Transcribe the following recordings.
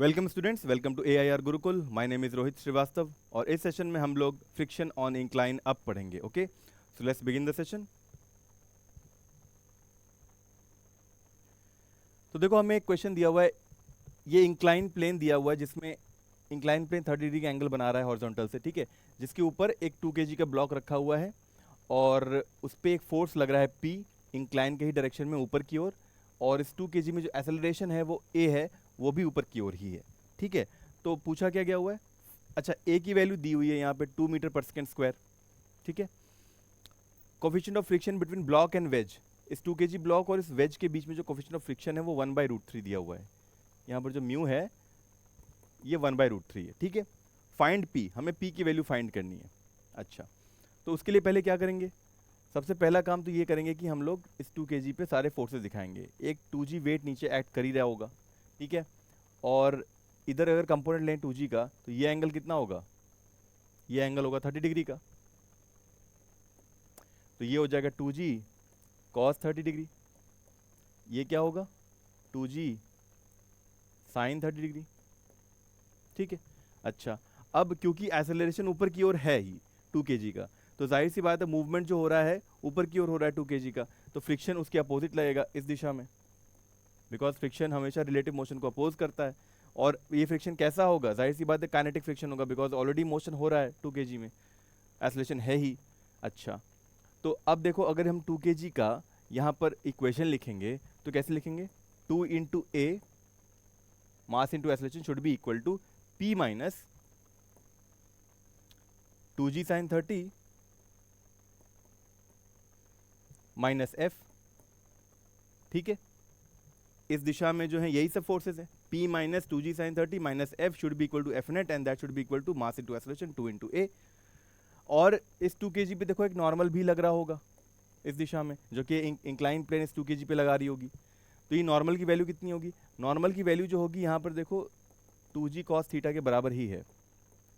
Welcome students, welcome to AIR Gurukul. My name is Rohit Shrivastava और इस session में हम लोग फ्रिक्शन ऑन इंक्लाइन अप पढ़ेंगे। Okay, so let's begin the session. तो देखो, हमें एक क्वेश्चन दिया हुआ है। ये इंक्लाइन प्लेन दिया हुआ है जिसमें इंक्लाइन प्लेन 30 डिग्री का एंगल बना रहा है हॉरिजॉन्टल से, ठीक है, जिसके ऊपर एक 2 kg का ब्लॉक रखा हुआ है और उस पर एक फोर्स लग रहा है P इंक्लाइन के ही डायरेक्शन में ऊपर की ओर, और इस 2 kg में जो एक्सेलरेशन है वो A है, वो भी ऊपर की ओर ही है। ठीक है, तो पूछा क्या गया हुआ है। अच्छा, A की वैल्यू दी हुई है यहाँ पे 2 मीटर पर सेकेंड स्क्वायर। ठीक है, coefficient of friction between block and wedge, इस 2 kg ब्लॉक और इस वेज के बीच में जो कोफिशिएंट ऑफ फ्रिक्शन है वो 1/√3 दिया हुआ है। यहाँ पर जो म्यू है ये 1/√3 है। ठीक है, फाइंड P, हमें P की वैल्यू फाइंड करनी है। अच्छा, तो उसके लिए पहले क्या करेंगे, सबसे पहला काम तो ये करेंगे कि हम लोग इस 2 kg पे सारे फोर्सेस दिखाएंगे। एक 2g वेट नीचे एक्ट कर ही रहा होगा, ठीक है, और इधर अगर कंपोनेंट लें 2g का तो ये एंगल कितना होगा, ये एंगल होगा 30 डिग्री का। तो ये हो जाएगा 2g cos 30 डिग्री, ये क्या होगा 2g sin 30 डिग्री। ठीक है, अच्छा, अब क्योंकि एक्सेलरेशन ऊपर की ओर है ही 2 kg का, तो जाहिर सी बात है मूवमेंट जो हो रहा है ऊपर की ओर हो रहा है 2 kg का, तो फ्रिक्शन उसके अपोजिट लगेगा इस दिशा में, बिकॉज फ्रिक्शन हमेशा रिलेटिव मोशन को अपोज करता है। और ये फ्रिक्शन कैसा होगा, जाहिर सी बात है काइनेटिक फ्रिक्शन होगा, बिकॉज ऑलरेडी मोशन हो रहा है 2 kg में, एक्सेलरेशन है ही। अच्छा, तो अब देखो, अगर हम 2 kg का यहाँ पर इक्वेशन लिखेंगे तो कैसे लिखेंगे, 2 into a mass into acceleration should be equal to P minus 2g sine 30 minus F। ठीक है, इस दिशा में जो है यही सब फोर्सेस है, P minus 2g sine 30 minus F should be equal to F net and that should be equal to mass into acceleration 2 into a. और इस 2 kg पे देखो एक नॉर्मल भी लग रहा होगा इस दिशा में, जो कि इंक्लाइन प्लेन इस 2 kg पे लगा रही होगी। तो ये नॉर्मल की वैल्यू कितनी होगी, नॉर्मल की वैल्यू जो होगी यहाँ पर देखो 2g cos थीटा के बराबर ही है,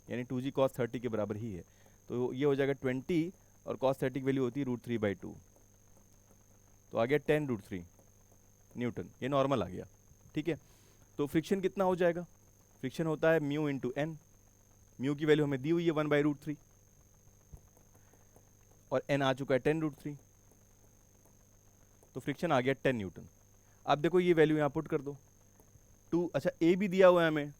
यानी 2g cos 30 के बराबर ही है। तो ये हो जाएगा 20 और cos 30 की वैल्यू होती है √3/2, तो आ गया 10√3 न्यूटन, ये नॉर्मल आ गया। ठीक है, तो फ्रिक्शन कितना हो जाएगा, फ्रिक्शन होता है म्यू इंटू एन, म्यू की वैल्यू हमें दी हुई है 1/√3 और एन आ चुका है 10√3, तो फ्रिक्शन आ गया 10 न्यूटन। अब देखो ये वैल्यू यहाँ पुट कर दो, 2, अच्छा ए भी दिया हुआ है हमें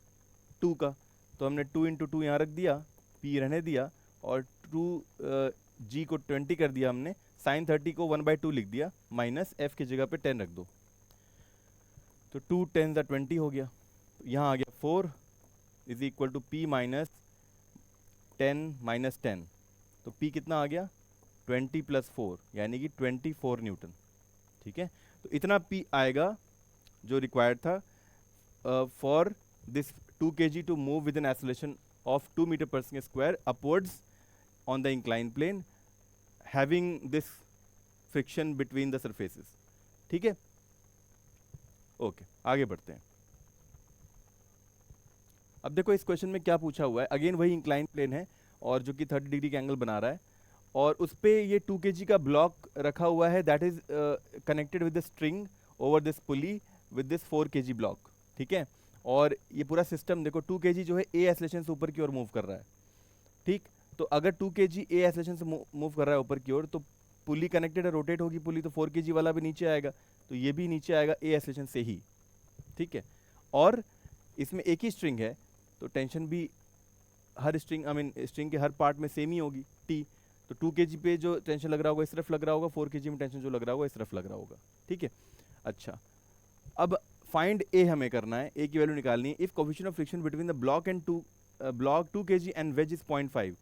2 का, तो हमने 2 इंटू 2 यहाँ रख दिया, पी रहने दिया, और 2g को 20 कर दिया हमने, साइन 30 को 1/2 लिख दिया, माइनस एफ की जगह पे 10 रख दो, तो 2 10 20 हो गया। तो यहाँ आ गया 4 is equal to P minus 10 minus 10, तो P कितना आ गया 20 प्लस 4 यानी कि 24 न्यूटन। ठीक है, तो इतना P आएगा जो रिक्वायर्ड था for this 2 kg to move with an acceleration of 2 metre per second square upwards on the incline plane having this friction between the surfaces. ठीक है, ओके, आगे बढ़ते हैं। अब देखो इस क्वेश्चन में क्या पूछा हुआ है, अगेन वही इंक्लाइन प्लेन है और जो कि 30 डिग्री का एंगल बना रहा है, और उस पे ये 2 kg का ब्लॉक रखा हुआ है that is connected with the string over this pulley with this 4 kg block. ठीक है, और ये पूरा सिस्टम देखो 2 kg जो है ए एक्सेलरेशन से ऊपर की ओर मूव कर रहा है। ठीक, तो अगर 2 kg ए एक्सेलरेशन से मूव कर रहा है ऊपर की ओर, तो पुली कनेक्टेड है, रोटेट होगी पुली, तो 4 kg वाला भी नीचे आएगा, तो ये भी नीचे आएगा ए एक्सेलरेशन से ही। ठीक है, और इसमें एक ही स्ट्रिंग है, तो टेंशन भी हर स्ट्रिंग आई मीन स्ट्रिंग के हर पार्ट में सेम ही होगी टी, तो 2 kg पे जो टेंशन लग रहा होगा इस तरफ लग रहा होगा, 4 kg में टेंशन जो लग रहा होगा इस तरफ लग रहा होगा। ठीक है, अच्छा, अब फाइंड ए हमें करना है, ए की वैल्यू निकालनी है। If coefficient of friction between the block and 2 kg and wedge is 0.5,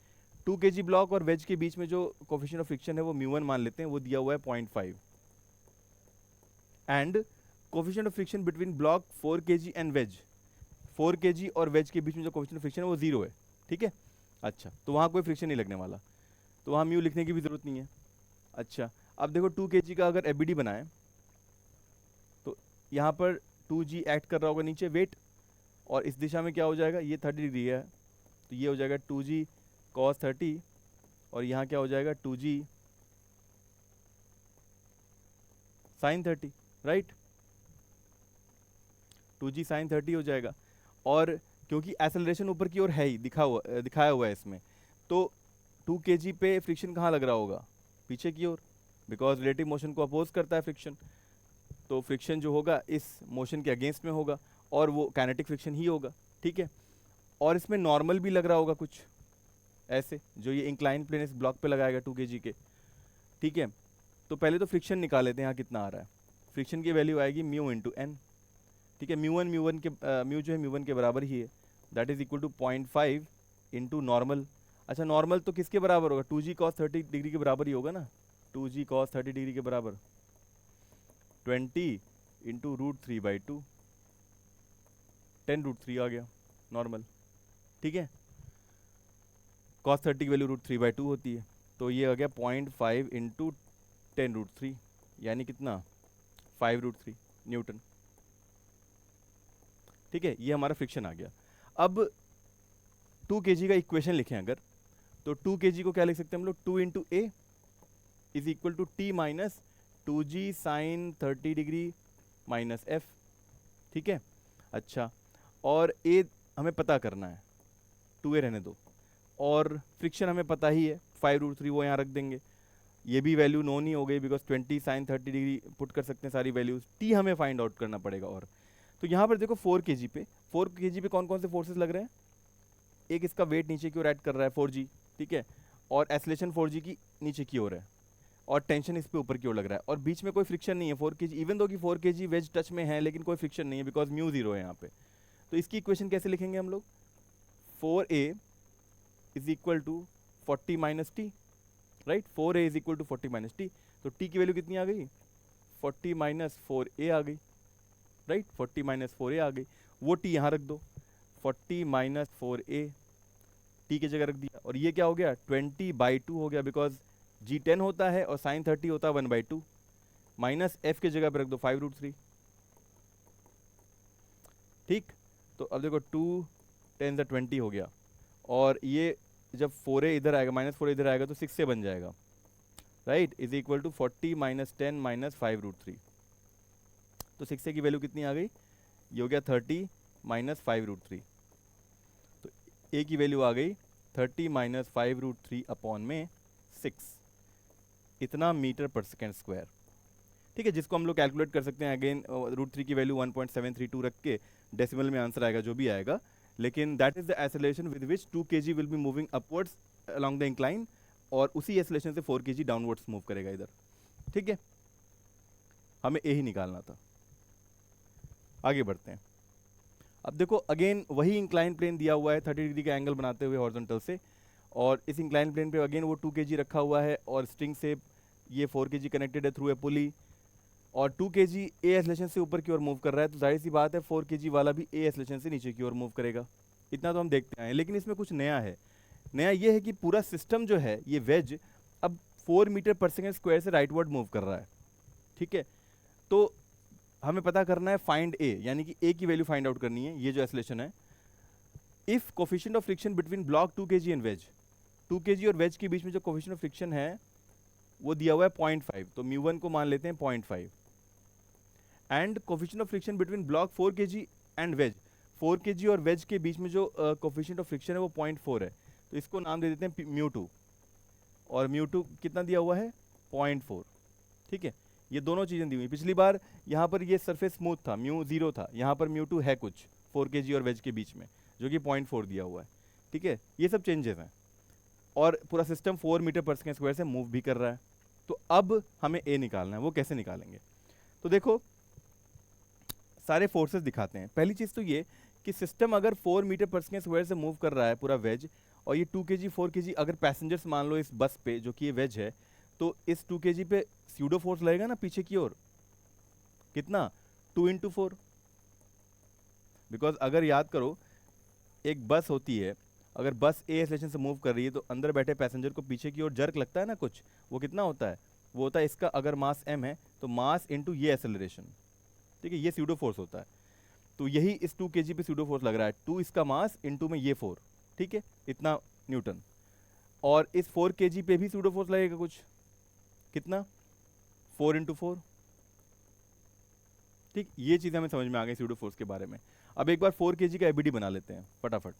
2 kg block और वेज के बीच में जो कोफिशिएंट ऑफ फ्रिक्शन है वो μ1 मान लेते हैं, वो दिया हुआ है 0.5, and coefficient of friction between block 4 kg and wedge, 4 kg और वेज के बीच में जो कोफिशिएंट ऑफ फ्रिक्शन है वो 0 है। ठीक है, अच्छा, तो वहाँ कोई फ्रिक्शन नहीं लगने वाला, तो वहाँ म्यू लिखने की भी ज़रूरत नहीं है। अच्छा, अब देखो 2 kg का अगर एबीडी बनाए तो यहाँ पर 2g एक्ट कर रहा होगा नीचे वेट, और इस दिशा में क्या हो जाएगा, ये 30 डिग्री है, तो ये हो जाएगा 2g cos 30, और यहाँ क्या हो जाएगा 2g sin 30, right, 2g sin 30 हो जाएगा। और क्योंकि एक्सेलरेशन ऊपर की ओर है ही दिखाया हुआ है इसमें, तो 2 kg पे फ्रिक्शन कहाँ लग रहा होगा, पीछे की ओर, बिकॉज रिलेटिव मोशन को अपोज करता है फ्रिक्शन, तो फ्रिक्शन जो होगा इस मोशन के अगेंस्ट में होगा और वो काइनेटिक फ्रिक्शन ही होगा, ठीक है। और इसमें नॉर्मल भी लग रहा होगा कुछ ऐसे, जो ये इंक्लाइन प्लेन इस ब्लॉक पे लगाएगा 2 kg के, ठीक है। तो पहले तो फ्रिक्शन निकाल लेते हैं, यहाँ कितना आ रहा है। फ्रिक्शन की वैल्यू आएगी म्यू इंटू एन, ठीक है। म्यू जो है म्यू वन के बराबर ही है, that is equal to 0.5 into normal. अच्छा नॉर्मल तो किसके बराबर होगा, 2g cos 30 डिग्री के बराबर ही होगा ना, 2g cos 30 डिग्री के बराबर 20 इंटू √3/2, 10√3 आ गया नॉर्मल, ठीक है। cos 30 की वैल्यू √3/2 होती है, तो ये आ गया 0.5 इंटू 10√3, यानी कितना 5√3 न्यूटन, ठीक है। ये हमारा फ्रिक्शन आ गया। अब 2 kg का इक्वेशन लिखें अगर, तो 2 kg को क्या लिख सकते हैं हम लोग, 2 into a is equal to T minus 2g sine 30 degree minus F, ठीक है। अच्छा, और ए हमें पता करना है, 2a रहने दो, और फ्रिक्शन हमें पता ही है 5√3, वो यहाँ रख देंगे। ये भी वैल्यू नोन ही हो गई, बिकॉज 20 साइन 30 डिग्री पुट कर सकते हैं सारी वैल्यूज, टी हमें फाइंड आउट करना पड़ेगा। और तो यहाँ पर देखो 4 kg पे कौन कौन से फोर्सेस लग रहे हैं, एक इसका वेट नीचे की ओर ऐड कर रहा है 4g, ठीक है, और एक्सेलेरेशन 4g की नीचे की ओर है, और टेंशन इस पे ऊपर की ओर लग रहा है, और बीच में कोई फ्रिक्शन नहीं है 4 kg, इवन दो कि 4 kg वेज टच में है, लेकिन कोई फ्रिक्शन नहीं है बिकॉज म्यू 0 है यहाँ पे। तो इसकी इक्वेशन कैसे लिखेंगे हम लोग, 4a is equal to 40 minus T, right, 4a is equal to 40 minus T, तो टी की वैल्यू कितनी आ गई, 40 माइनस 4a आ गई, राइट, 40 माइनस 4a आ गई, वो टी यहाँ रख दो, 40 माइनस 4a टी की जगह रख दिया, और ये क्या हो गया 20/2 हो गया, बिकॉज जी 10 होता है और साइन 30 होता है 1/2, माइनस एफ की जगह पर रख दो 5√3, ठीक। तो अब देखो 2 10 20 हो गया, और ये जब 4a इधर आएगा, माइनस 4 इधर आएगा तो 6 से बन जाएगा, right, is equal to 40 minus 10 minus 5√3, तो 6a की वैल्यू कितनी आ गई, ये हो गया 30 माइनस 5√3, तो a की वैल्यू आ गई 30 माइनस 5√3 अपॉन में 6, इतना मीटर पर सेकेंड स्क्वायर, ठीक है, जिसको हम लोग कैलकुलेट कर सकते हैं अगेन √3 की वैल्यू 1.732 रख के, डेसिमल में आंसर आएगा जो भी आएगा, लेकिन that is the acceleration with which 2 kg will be moving upwards along the incline, और उसी एक्सेलरेशन से 4 kg डाउनवर्ड्स मूव करेगा इधर, ठीक है। हमें ए ही निकालना था। आगे बढ़ते हैं। अब देखो अगेन वही इंक्लाइन प्लेन दिया हुआ है 30 डिग्री का एंगल बनाते हुए हॉरिजॉन्टल से, और इस इंक्लाइन प्लेन पे अगेन वो 2 kg रखा हुआ है, और स्ट्रिंग से ये 4 kg कनेक्टेड है थ्रू ए पुली, और 2 kg ए एक्सेलरेशन से ऊपर की ओर मूव कर रहा है, तो जाहिर सी बात है 4 kg वाला भी ए एक्सेलरेशन से नीचे की ओर मूव करेगा। इतना तो हम देखते हैं, लेकिन इसमें कुछ नया है। नया ये है कि पूरा सिस्टम जो है ये वेज अब 4 मीटर पर सेकेंड स्क्वायर से राइटवर्ड मूव कर रहा है, ठीक है। तो हमें पता करना है फाइंड ए, यानी कि ए की वैल्यू फाइंड आउट करनी है, ये जो एक्सेलरेशन है। If coefficient of friction between block 2 kg and wedge, 2 kg और वेज के बीच में जो कोफिशिएंट ऑफ फ्रिक्शन है वो दिया हुआ है 0.5, तो म्यू1 को मान लेते हैं 0.5, and coefficient of friction between block 4 kg and wedge, 4 kg और वेज के बीच में जो कोफिशिएंट ऑफ फ्रिक्शन है वो 0.4 है, तो इसको नाम दे देते हैं म्यू2, और म्यू2 कितना दिया हुआ है 0.4, ठीक है। ये दोनों चीज़ें दी हुई, पिछली बार यहाँ पर ये सरफेस स्मूथ था, म्यू 0 था, यहाँ पर म्यू2 है कुछ 4 kg और वेज के बीच में जो कि 0.4 दिया हुआ है, ठीक है। ये सब चेंजेस हैं, और पूरा system 4 metre per second square से मूव भी कर रहा है। तो अब हमें ए निकालना है, वो कैसे निकालेंगे, तो देखो सारे फोर्सेस दिखाते हैं। पहली चीज़ तो ये कि सिस्टम अगर 4 मीटर पर सेकेंड स्क्वायर से मूव कर रहा है पूरा वेज, और ये 2 kg 4 kg अगर पैसेंजर्स मान लो इस बस पे जो कि ये वेज है, तो इस 2 kg पे स्यूडो फोर्स लगेगा ना पीछे की ओर, कितना 2 इंटू 4, बिकॉज अगर याद करो एक बस होती है, अगर बस ए एक्सेलरेशन से मूव कर रही है तो अंदर बैठे पैसेंजर को पीछे की ओर जर्क लगता है ना कुछ, वो कितना होता है, वो होता है इसका अगर मास m है तो मास इंटू ये एक्सेलरेशन, ठीक है, ये स्यूडो फोर्स होता है। तो यही इस 2 kg पे स्यूडो फोर्स लग रहा है, 2 इसका मास इंटू में ये 4, ठीक है, इतना न्यूटन, और इस 4 kg पे भी स्यूडो फोर्स लगेगा कुछ, कितना 4 इंटू 4, ठीक, ये चीज़ हमें समझ में आ गई स्यूडो फोर्स के बारे में। अब एक बार 4 kg का एबीडी बना लेते हैं फटाफट।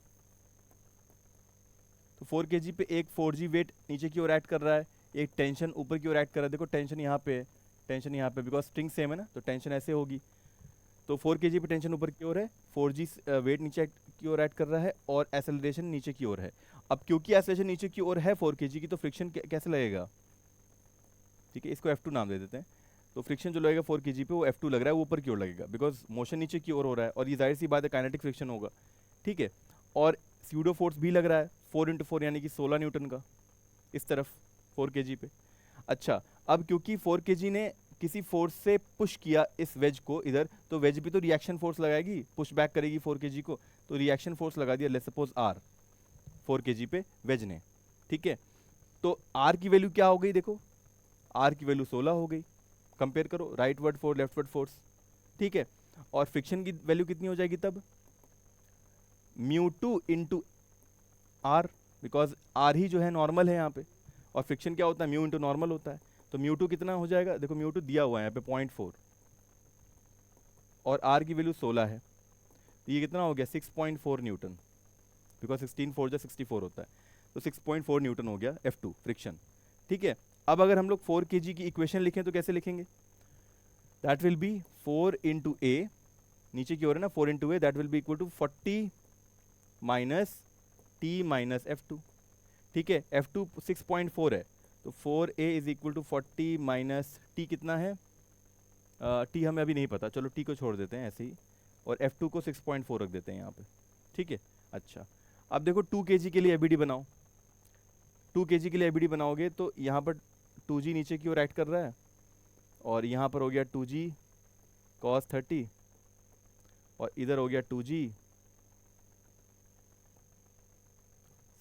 तो 4 kg पे एक 4g वेट नीचे की ओर ऐड कर रहा है, एक टेंशन ऊपर की ओर ऐड कर रहा है। देखो टेंशन यहाँ पे है, टेंशन यहाँ पे, बिकॉज स्ट्रिंग सेम है ना, तो टेंशन ऐसे होगी। तो 4 kg पे टेंशन ऊपर की ओर है, 4g वेट नीचे की ओर ऐड कर रहा है, और एसेलरेशन नीचे की ओर है। अब क्योंकि एसेलरेशन नीचे की ओर है 4 kg की, तो फ्रिक्शन कैसे लगेगा? ठीक है, इसको F2 नाम दे देते हैं। तो फ्रिक्शन जो लगेगा 4 kg पे वो F2 लग रहा है, वो ऊपर की ओर लगेगा, बिकॉज मोशन नीचे की ओर हो रहा है, और ये जाहिर सी बात है काइनेटिक फ्रिक्शन होगा। ठीक है, और स्यूडो फोर्स भी लग रहा है 4 × 4 यानी कि 16 न्यूटन का इस तरफ 4 kg पे। अच्छा, अब क्योंकि 4 kg ने किसी फोर्स से पुश किया इस वेज को इधर, तो वेज भी तो रिएक्शन फोर्स लगाएगी, पुश बैक करेगी 4 kg को, तो रिएक्शन फोर्स लगा दिया लेट्स सपोज R 4 kg पे वेज ने। ठीक है, तो R की वैल्यू क्या हो गई? देखो R की वैल्यू 16 हो गई। कंपेयर करो, right word force left word force. ठीक है, और फ्रिक्शन की वैल्यू कितनी हो जाएगी तब? μ2 इंटू R, बिकॉज R ही जो है नॉर्मल है यहाँ पे, और फ्रिक्शन क्या होता है? म्यू इंटू नॉर्मल होता है। तो μ2 कितना हो जाएगा? देखो μ2 दिया हुआ है यहाँ पे 0.4, और R की वैल्यू 16 है, तो ये कितना हो गया? 6.4 न्यूटन, बिकॉज 16 4 64 होता है, तो 6.4 न्यूटन हो गया F2 फ्रिक्शन। ठीक है, अब अगर हम लोग 4 kg की इक्वेशन लिखें तो कैसे लिखेंगे? That will be 4 into a, नीचे की ओर है ना, 4 into a, that will be equal to 40 minus T minus F2। ठीक है, F2 6.4 है, तो 4a is equal to 40 minus T कितना है? टी हमें अभी नहीं पता, चलो टी को छोड़ देते हैं ऐसे ही, और F2 को 6.4 रख देते हैं यहाँ पे। ठीक है, अच्छा अब देखो 2 kg के लिए एबीडी बनाओ। 2 kg के लिए एबीडी बनाओगे तो यहाँ पर 2g नीचे की ओर ऐड कर रहा है, और यहाँ पर हो गया 2g cos 30, और इधर हो गया 2g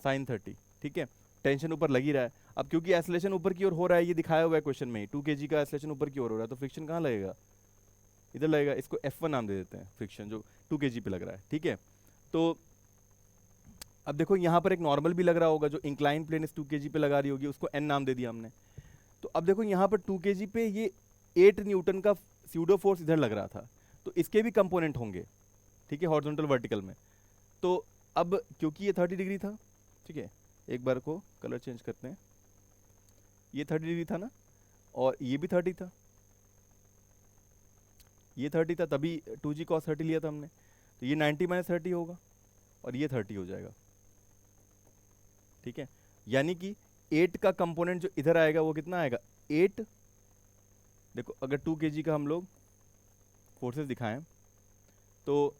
sin 30। ठीक है, टेंशन ऊपर लग ही रहा है। अब क्योंकि एसलेशन ऊपर की ओर हो रहा है, ये दिखाया हुआ है क्वेश्चन में ही, 2 kg का एसलेशन ऊपर की ओर हो रहा है, तो फ्रिक्शन कहाँ लगेगा? इधर लगेगा। इसको F1 नाम दे देते हैं, फ्रिक्शन जो 2 kg पे लग रहा है। ठीक है, तो अब देखो यहाँ पर एक नॉर्मल भी लग रहा होगा, जो इंक्लाइन प्लेन इस 2 kg पे लगा रही होगी, उसको N नाम दे दिया हमने। तो अब देखो यहाँ पर 2 kg पे ये 8 न्यूटन का स्यूडो फोर्स इधर लग रहा था, तो इसके भी कंपोनेंट होंगे। ठीक है, हॉरिजॉन्टल वर्टिकल में। तो अब क्योंकि ये 30 डिग्री था, ठीक है, एक बार को कलर चेंज करते हैं, ये 30 डिग्री था ना, और ये भी 30 था, ये 30 था, तभी 2g cos 30 लिया था हमने, तो ये 90 माइनस 30 होगा, और ये 30 हो जाएगा। ठीक है, यानी कि 8 का कंपोनेंट जो इधर आएगा वो कितना आएगा? 8। देखो अगर 2 kg का हम लोग फोर्सेस दिखाएं तो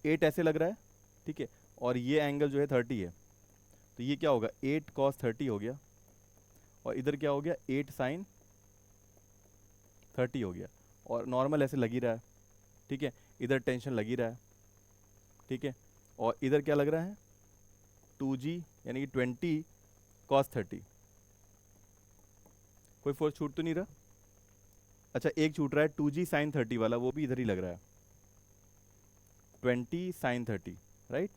8 ऐसे लग रहा है, ठीक है, और ये एंगल जो है 30 है, तो ये क्या होगा? 8 cos 30 हो गया, और इधर क्या हो गया? 8 sin 30 हो गया, और नॉर्मल ऐसे लग ही रहा है। ठीक है, इधर टेंशन लग ही रहा है। ठीक है, और इधर क्या लग रहा है? 2g यानी कि 20 cos 30। कोई फोर्स छूट तो नहीं रहा? अच्छा, एक छूट रहा है 2g sin 30 वाला, वो भी इधर ही लग रहा है, 20 sin 30, राइट?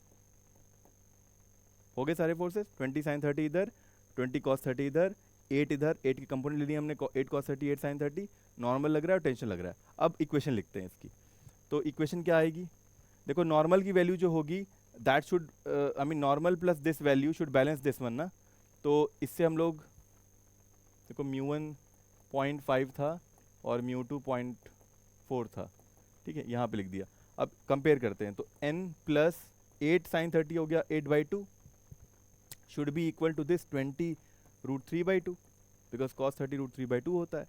हो गए सारे फोर्सेस, 20 sin 30 इधर, 20 cos 30 इधर, 8 इधर, 8 की कंपोनेंट ले ली हमने, 8 cos 30 8 sin 30, नॉर्मल लग रहा है और टेंशन लग रहा है। अब इक्वेशन लिखते हैं इसकी। तो इक्वेशन क्या आएगी? देखो नॉर्मल की वैल्यू जो होगी that should I mean normal plus this value should balance this one ना, तो इससे हम लोग देखो μ1 0.5 था और μ2 0.4 था। ठीक है, यहाँ पे लिख दिया। अब कंपेयर करते हैं, तो n प्लस 8 sin 30 हो गया 8/2 should be equal to this 20 √3/2, because cos 30 √3/2 होता है।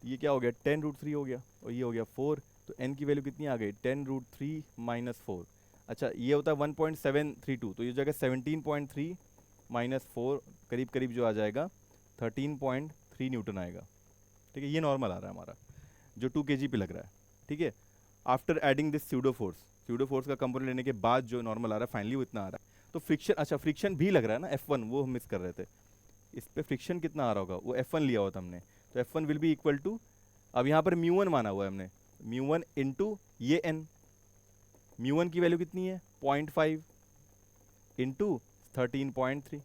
ये क्या हो गया? 10 √3 हो गया, और ये हो गया 4, तो n की वैल्यू कितनी आ गई? 10 √3 माइनस 4। अच्छा, ये होता है 1.732, तो ये जाएगा 17.3 माइनस 4, करीब करीब जो आ जाएगा 13.3 न्यूटन आएगा। ठीक है, ये नॉर्मल आ रहा है हमारा, जो 2 kg पे लग रहा है। ठीक है, after adding this pseudo force का कंपोनेंट लेने के बाद जो नॉर्मल आ रहा है फाइनली वो इतना आ रहा है। तो फ्रिक्शन, अच्छा फ्रिक्शन भी लग रहा है ना F1, वो हम मिस कर रहे थे। इस पे फ्रिक्शन कितना आ रहा होगा? वो F1 लिया हुआ था हमने, तो F1 will be equal to, अब यहाँ पर μ1 माना हुआ है हमने, μ1 इंटू ये n, μ1 की वैल्यू कितनी है? 0.5 इंटू 13.3,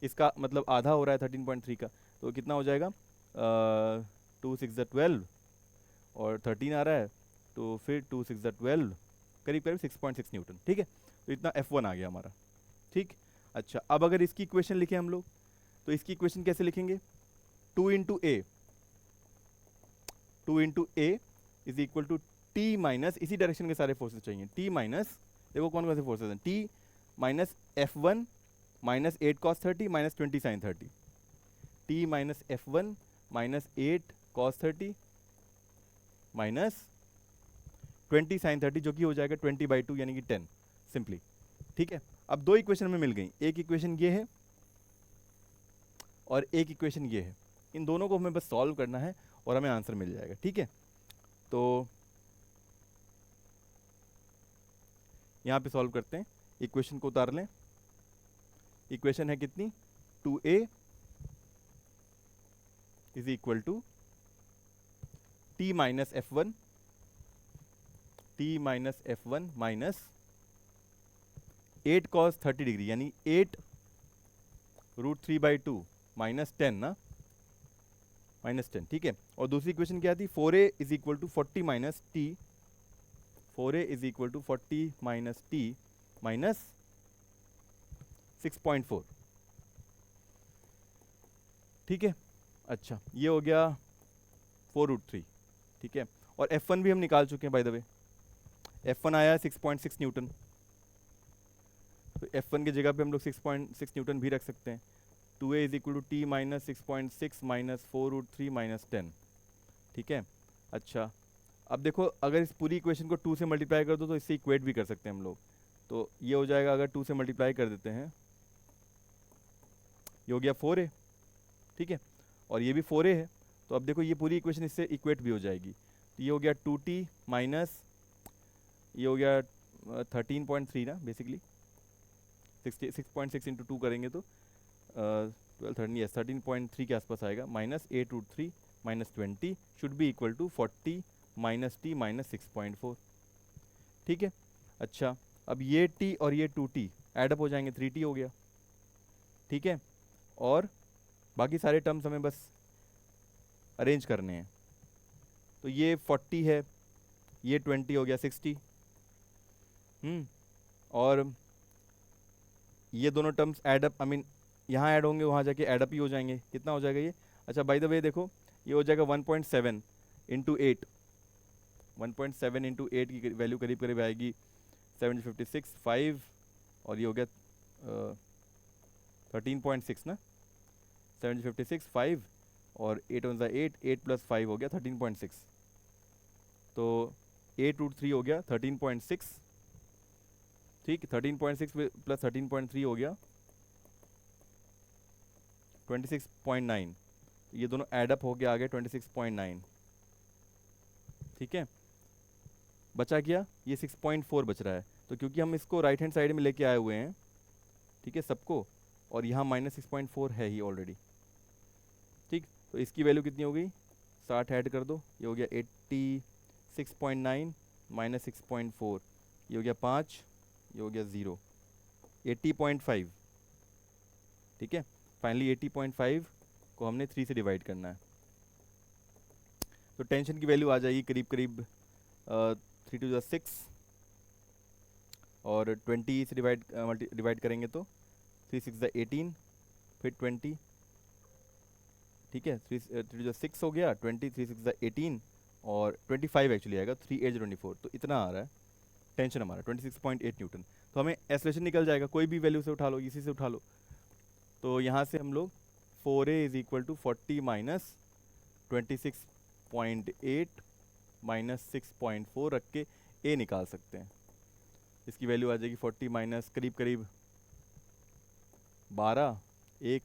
इसका मतलब आधा हो रहा है 13.3 का, तो कितना हो जाएगा? 2 6 12, और 13 आ रहा है, तो फिर 2 6 12, करीब करीब 6.6 न्यूटन। ठीक है, तो इतना F1 आ गया हमारा। ठीक, अच्छा अब अगर इसकी इक्वेशन लिखें हम लोग, तो इसकी इक्वेशन कैसे लिखेंगे? 2 into a, 2 into a is equal to T minus, इसी डायरेक्शन के सारे फोर्सेस चाहिए, टी माइनस, देखो कौन कौन से फोर्सेस हैं, T minus F1 minus 8 cos 30 minus 20 sin 30, T minus F1 minus 8 cos 30 minus 20 sin 30, जो कि हो जाएगा 20/2 यानी कि 10 सिंपली। ठीक है, अब दो इक्वेशन में मिल गई, एक इक्वेशन ये है और एक इक्वेशन ये है, इन दोनों को हमें बस सॉल्व करना है और हमें आंसर मिल जाएगा। ठीक है, तो यहाँ पे सॉल्व करते हैं, इक्वेशन को उतार लें। इक्वेशन है कितनी? 2a is equal to T minus F1, T minus F1 minus 8 cos 30 degree यानी 8 √3/2 माइनस 10 ना, माइनस 10। ठीक है, और दूसरी इक्वेशन क्या थी? 4a is equal to 40 minus T, 4a is equal to 40 minus T minus 6.4। ठीक है, अच्छा ये हो गया 4√3। ठीक है, और F1 भी हम निकाल चुके हैं बाय द वे, F1 आया 6.6 न्यूटन, तो F1 की जगह पे हम लोग 6.6 न्यूटन भी रख सकते हैं। 2a is equal to T minus 6.6 minus 4√3 minus 10। ठीक है, अच्छा अब देखो अगर इस पूरी इक्वेशन को 2 से मल्टीप्लाई कर दो तो इससे इक्वेट भी कर सकते हैं हम लोग, तो ये हो जाएगा, अगर 2 से मल्टीप्लाई कर देते हैं, ये हो गया 4a। ठीक है, और ये भी 4a है, तो अब देखो ये पूरी इक्वेशन इससे इक्वेट भी हो जाएगी, तो ये हो गया 2t माइनस, ये हो गया 13.3 ना बेसिकली, 6.6 इंटू 2 करेंगे तो 13.3 के आसपास आएगा, minus 8√3 minus 20 should be equal to 40 minus T minus 6.4। ठीक है, अच्छा अब ये t और ये 2t एडअप हो जाएंगे, 3t हो गया। ठीक है, और बाकी सारे टर्म्स हमें बस अरेंज करने हैं, तो ये 40 है, ये 20 हो गया 60, और ये दोनों टर्म्स एडअप, आई मीन यहाँ ऐड होंगे, वहाँ जाके एडअप ही हो जाएंगे। कितना हो जाएगा ये? अच्छा बाय द वे देखो, ये हो जाएगा 1.7 इंटू 8, 1.7 इंटू 8 की वैल्यू करीब करीब आएगी 756 5, और ये हो गया 13.6 ना, 756 5 और 8 1 8, 8 प्लस 5 हो गया 13.6, तो 8√3 हो गया 13.6। ठीक, 13.6 प्लस 13.3 हो गया 26.9, ये दोनों एडअप हो गया आ गया 26.9। ठीक है, बचा क्या? ये 6.4 बच रहा है, तो क्योंकि हम इसको राइट हैंड साइड में लेके आए हुए हैं, ठीक है सबको, और यहाँ माइनस 6.4 है ही ऑलरेडी। ठीक, तो इसकी वैल्यू कितनी हो गई? 60 ऐड कर दो, ये हो गया 86.9 माइनस 6.4, ये हो गया 5, ये हो गया 0, 80.5। ठीक है, फाइनली 80.5 को हमने 3 से डिवाइड करना है, तो टेंशन की वैल्यू आ जाएगी करीब करीब 3 to the 6, और 20 से डिवाइड करेंगे तो 3 6 the 18, फिर 20। ठीक है, 3 to the 6 हो गया 20, 3 6 the 18 और 25 एक्चुअली आएगा, 3 8 24, तो इतना आ रहा है टेंशन हमारा 26.8 न्यूटन। तो हमें एक्सेलरेशन निकल जाएगा, कोई भी वैल्यू से उठा लो, इसी से उठा लो, तो यहाँ से हम लोग 4a is equal to 40 minus 26.8 minus 6.4 रख के a निकाल सकते हैं। इसकी वैल्यू आ जाएगी 40 माइनस करीब करीब 12, 1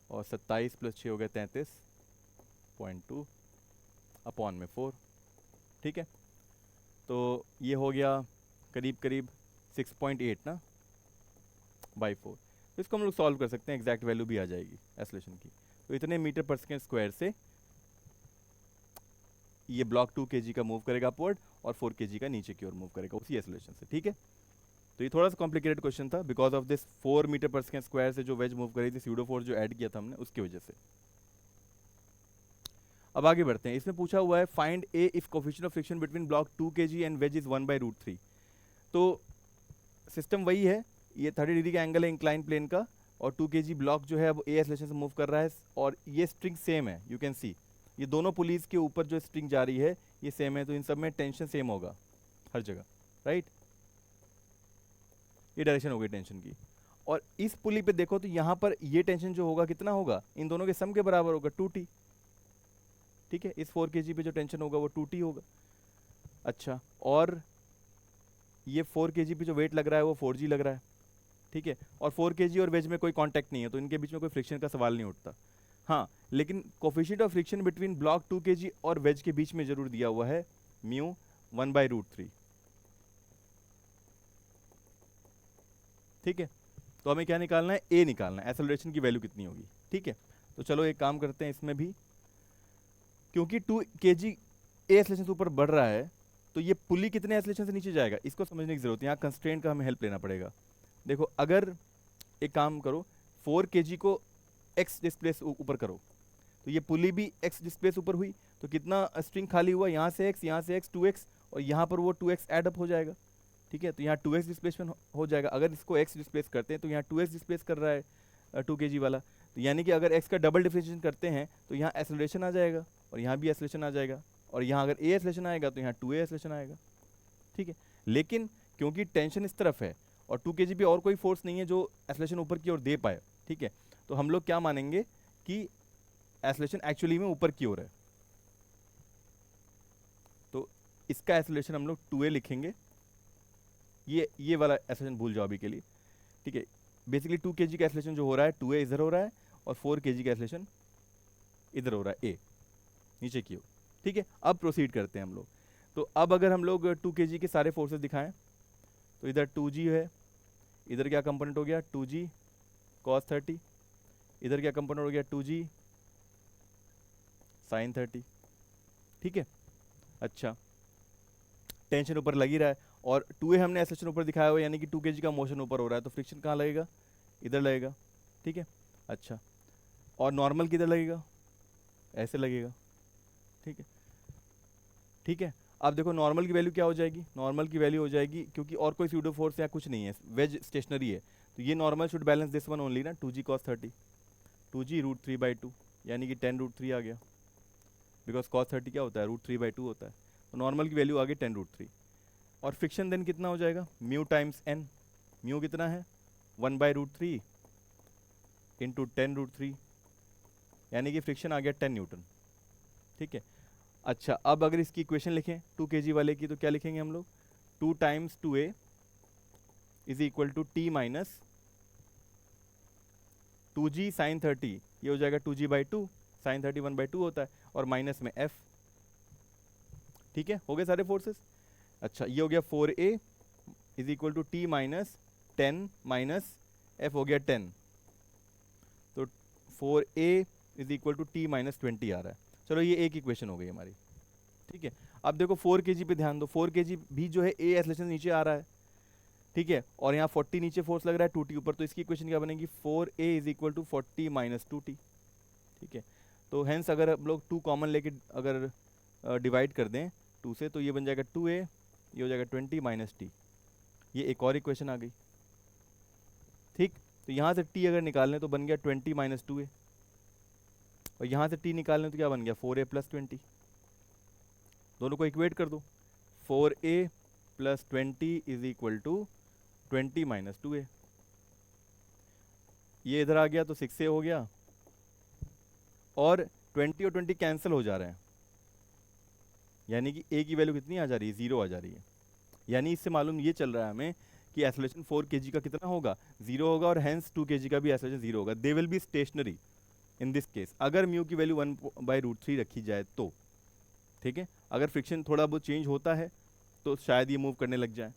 और 27 प्लस 6 हो गया 33.2 अपॉन में 4। ठीक है, तो ये हो गया करीब करीब 6.8 ना बाई 4, तो इसको हम लोग सॉल्व कर सकते हैं, एग्जैक्ट वैल्यू भी आ जाएगी एक्सेलरेशन की। तो इतने मीटर पर सेकेंड स्क्वायर से ये ब्लॉक 2 kg का मूव करेगा अपवर्ड और 4 kg का नीचे की ओर मूव करेगा उसी एक्सेलरेशन से। ठीक है, तो ये थोड़ा सा कॉम्प्लिकेटेड क्वेश्चन था because of this 4 metre per second square से जो वेज मूव कर रही थी, स्यूडो फोर्स जो ऐड किया था हमने उसकी वजह से। अब आगे बढ़ते हैं, इसमें पूछा हुआ है find a if coefficient of friction between block 2 kg and wedge is 1/√3। तो सिस्टम वही है, ये 30 डिग्री का एंगल है इंक्लाइन प्लेन का, और 2 kg ब्लॉक जो है अब ए एक्सेलरेशन से मूव कर रहा है, और ये स्ट्रिंग सेम है, यू कैन सी ये दोनों पुलीज के ऊपर जो स्ट्रिंग जा रही है ये सेम है, तो इन सब में टेंशन सेम होगा हर जगह, राइट। ये डायरेक्शन हो गई टेंशन की। और इस पुली पे देखो तो यहाँ पर ये टेंशन जो होगा कितना होगा, इन दोनों के सम के बराबर होगा 2t, ठीक है। इस 4 kg पे जो टेंशन होगा वो 2t होगा। अच्छा, और ये 4 kg पे जो वेट लग रहा है वो 4g लग रहा है, ठीक है। और 4 kg और वेज में कोई कांटेक्ट नहीं है, तो इनके बीच में कोई फ्रिक्शन का सवाल नहीं उठता। हाँ, लेकिन coefficient of friction between block 2 kg और वेज के बीच में जरूर दिया हुआ है म्यू 1/√3, ठीक है। तो हमें क्या निकालना है, ए निकालना है, एक्सेलरेशन की वैल्यू कितनी होगी, ठीक है। तो चलो एक काम करते हैं इसमें भी, क्योंकि 2 kg ए एक्सेलरेशन से ऊपर बढ़ रहा है, तो ये पुली कितने एक्सेलरेशन से नीचे जाएगा इसको समझने की जरूरत है, यहाँ कंस्ट्रेंट का हमें हेल्प लेना पड़ेगा। देखो अगर एक काम करो, 4 kg को x डिस्प्लेस ऊपर करो, तो ये पुली भी x डिस्प्लेस ऊपर हुई, तो कितना स्ट्रिंग खाली हुआ, यहाँ से x 2x, और यहाँ पर वो 2x ऐड अप हो जाएगा, ठीक है। तो यहाँ 2x डिस्प्लेसमेंट हो जाएगा। अगर इसको x डिस्प्लेस करते हैं तो यहाँ 2x डिस्प्लेस कर रहा है 2 kg वाला, तो यानी कि अगर x का डबल डिफरेंशिएशन करते हैं तो यहाँ एक्सेलरेशन आ जाएगा, और यहाँ भी एक्सेलरेशन आ जाएगा, और यहाँ अगर a एक्सेलरेशन आएगा तो यहाँ 2a एक्सेलरेशन आएगा, ठीक है। लेकिन क्योंकि टेंशन इस तरफ है और 2 kg पे और कोई फोर्स नहीं है जो एक्सेलरेशन ऊपर की ओर दे पाए, ठीक है, तो हम लोग क्या मानेंगे कि एक्सेलरेशन एक्चुअली में ऊपर की ओर है, तो इसका एक्सेलरेशन हम लोग 2a लिखेंगे। ये वाला एक्सेलरेशन भूल जाओ अभी के लिए, ठीक है। बेसिकली 2 kg का एक्सेलरेशन जो हो रहा है 2a इधर हो रहा है, और 4 kg का एक्सेलरेशन इधर हो रहा है a नीचे की ओर, ठीक है। अब प्रोसीड करते हैं हम लोग। तो अब अगर हम लोग 2 kg के सारे फोर्सेस दिखाएं, तो इधर 2g है, इधर क्या कंपोनेंट हो गया 2g cos 30, इधर क्या कंपोनेंट हो गया 2g sin 30, ठीक है। अच्छा, टेंशन ऊपर लगी रहा है, और 2a हमने एक्सेलरेशन ऊपर दिखाया हुआ है, यानी कि 2 kg का मोशन ऊपर हो रहा है, तो फ्रिक्शन कहाँ लगेगा, इधर लगेगा, ठीक है। अच्छा, और नॉर्मल किधर लगेगा, ऐसे लगेगा, ठीक है, ठीक है। अब देखो नॉर्मल की वैल्यू क्या हो जाएगी, नॉर्मल की वैल्यू हो जाएगी, क्योंकि और कोई स्यूडो फोर्स या कुछ नहीं है, वेज स्टेशनरी है, तो ये normal should balance this one only ना, 2g cos 30, 2g √3/2, यानी कि 10√3 आ गया, बिकॉज cos 30 क्या होता है √3/2 होता है, तो नॉर्मल की वैल्यू आ गई 10√3। और फ्रिक्शन देन कितना हो जाएगा, म्यू टाइम्स एन, म्यू कितना है 1/√3 इंटू 10√3, यानी कि फ्रिक्शन आ गया 10 न्यूटन, ठीक है। अच्छा, अब अगर इसकी इक्वेशन लिखें 2 kg वाले की, तो क्या लिखेंगे हम लोग, 2 times 2a is equal to t minus 2g sin 30, ये हो जाएगा 2g/2, sin 30 1/2 होता है, और माइनस में f, ठीक है। हो गए सारे फोर्सेस। अच्छा, ये हो गया 4a is equal to t minus 10 minus f हो गया 10, तो 4a is equal to t minus 20 आ रहा है। चलो ये एक इक्वेशन हो गई हमारी, ठीक है। अब देखो 4 kg पे ध्यान दो, 4 kg भी जो है a एक्सेलरेशन नीचे आ रहा है, ठीक है, और यहाँ 40 नीचे फोर्स लग रहा है 2t ऊपर, तो इसकी इक्वेशन क्या बनेगी 4a is equal to 40 minus 2t, ठीक है। तो हेंस अगर हम लोग 2 कॉमन लेके अगर डिवाइड कर दें 2 से, तो ये बन जाएगा 2a, ये हो जाएगा 20 माइनस t, ये एक और इक्वेशन आ गई, ठीक। तो यहाँ से t अगर निकालने तो बन गया 20 माइनस 2a, और यहाँ से t निकालने तो क्या बन गया 4a प्लस 20, दोनों को इक्वेट कर दो, 4a plus 20 is equal to 20 minus 2a, ये इधर आ गया तो 6a हो गया, और 20 और 20 कैंसिल हो जा रहे हैं, यानी कि a की वैल्यू कितनी आ जा रही है 0 आ जा रही है, यानी इससे मालूम ये चल रहा है हमें कि एक्सेलरेशन 4 kg का कितना होगा 0 होगा, और हेंस 2 kg का भी एक्सेलरेशन 0 होगा, they will be stationary in this case, अगर म्यू की वैल्यू 1/√3 रखी जाए तो, ठीक है। अगर फ्रिक्शन थोड़ा बहुत चेंज होता है तो शायद ये मूव करने लग जाए,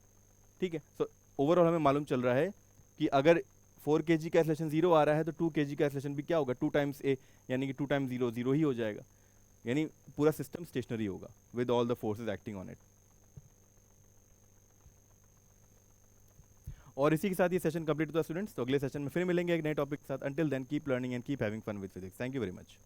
ठीक है। सो ओवरऑल हमें मालूम चल रहा है कि अगर 4 kg का एक्सेलरेशन 0 आ रहा है तो 2 kg का एक्सेलरेशन भी क्या होगा 2 टाइम्स a, यानी कि 2 टाइम्स 0 0 ही हो जाएगा, यानी पूरा सिस्टम स्टेशनरी होगा with all the forces acting on it. और इसी के साथ ये सेशन कंप्लीट होता है स्टूडेंट्स, तो अगले सेशन में फिर मिलेंगे एक नए टॉपिक के साथ। Until then keep learning and keep having fun with physics. Thank you very much.